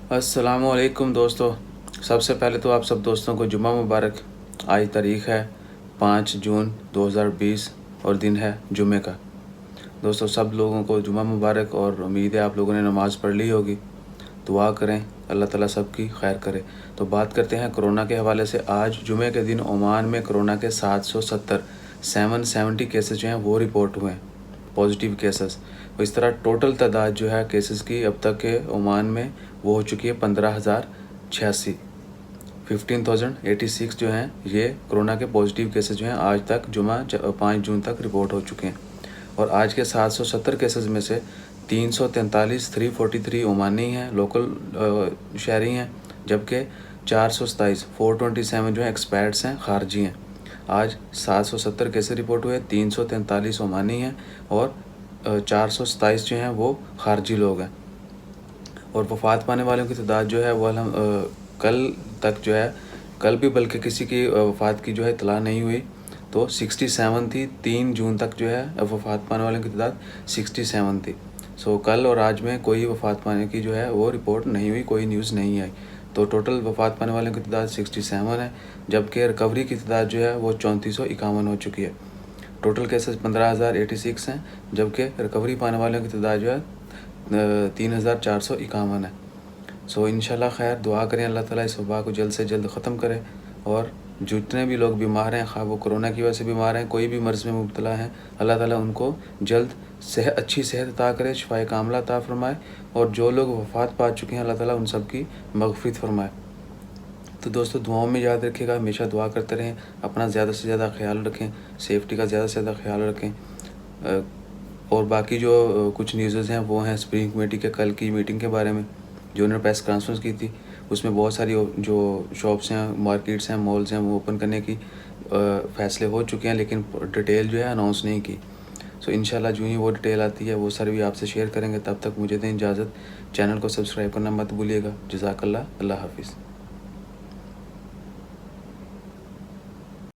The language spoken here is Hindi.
अस्सलामुअलैकुम दोस्तों। सबसे पहले तो आप सब दोस्तों को जुम्मा मुबारक। आज तारीख़ है 5 जून 2020 और दिन है जुम्मे का। दोस्तों सब लोगों को जुम्मा मुबारक और उम्मीद है आप लोगों ने नमाज़ पढ़ ली होगी। दुआ करें अल्लाह ताला सबकी खैर करे। तो बात करते हैं कोरोना के हवाले से। आज जुमे के दिन ओमान में कोरोना के 770 केसेस जो हैं वो रिपोर्ट हुए हैं, पॉजिटिव केसेस। तो इस तरह टोटल तादाद जो है केसेस की अब तक के ओमान में वो हो चुकी है 15,086। 15,086 जो हैं ये कोरोना के पॉजिटिव केसेस जो हैं आज तक जुमा 5 जून तक रिपोर्ट हो चुके हैं। और आज के 770 केसेस में से 343 ओमानी हैं, लोकल शहरी हैं, जबकि 427 जो हैं एक्सपर्ट्स हैं, खारजी हैं। आज 770 केसेस रिपोर्ट हुए, 343 ओमानी हैं और 427 जो हैं वो खारजी लोग हैं। और वफ़ात पाने वालों की तादाद जो है वो कल तक जो है, कल भी बल्कि किसी की वफ़ात की जो है इतला नहीं हुई, तो 67 थी। 3 जून तक जो है वफ़ात पाने वालों की तादाद 67 थी। सो कल और आज में कोई वफ़ात पाने की जो है वो रिपोर्ट नहीं हुई, कोई न्यूज़ नहीं आई। तो टोटल वफ़ात पाने वालों की तादाद 67 है, जबकि रिकवरी की तादाद जो है वो 3451 हो चुकी है। टोटल केसेस 15,086 हैं, जबकि रिकवरी पाने वालों की तादाद जो है 3,451 है। सो इंशाल्लाह खैर दुआ करें अल्लाह ताला इस वबा को जल्द से जल्द ख़त्म करे। और जितने भी लोग बीमार हैं, खा वो कोरोना की वजह से बीमार हैं, कोई भी मर्ज़ में मुब्तला हैं, अल्लाह ताला उनको जल्द अच्छी सेहत अता करे, शिफाए कामिला अता फ़रमाए। और जो लोग वफ़ात पा चुके हैं अल्लाह ताला उन सब की मग़फ़िरत फ़रमाए। तो दोस्तों दुआओं में याद रखिएगा, हमेशा दुआ करते रहें, अपना ज़्यादा से ज़्यादा ख्याल रखें, सेफ्टी का ज़्यादा से ज़्यादा ख्याल रखें। और बाकी जो कुछ न्यूज़ हैं वो हैं स्प्रिंग कमेटी के कल की मीटिंग के बारे में जो उन्होंने प्रेस कॉन्फ्रेंस की थी। उसमें बहुत सारी जो शॉप्स हैं, मार्केट्स हैं, मॉल्स हैं, वो ओपन करने की फ़ैसले हो चुके हैं, लेकिन डिटेल जो है अनाउंस नहीं की। सो इंशाल्लाह जो ही वो डिटेल आती है वो सारी भी आपसे शेयर करेंगे। तब तक मुझे दें इजाज़त। चैनल को सब्सक्राइब करना मत भूलिएगा। जज़ाकल्लाह। अल्लाह हाफ़िज़।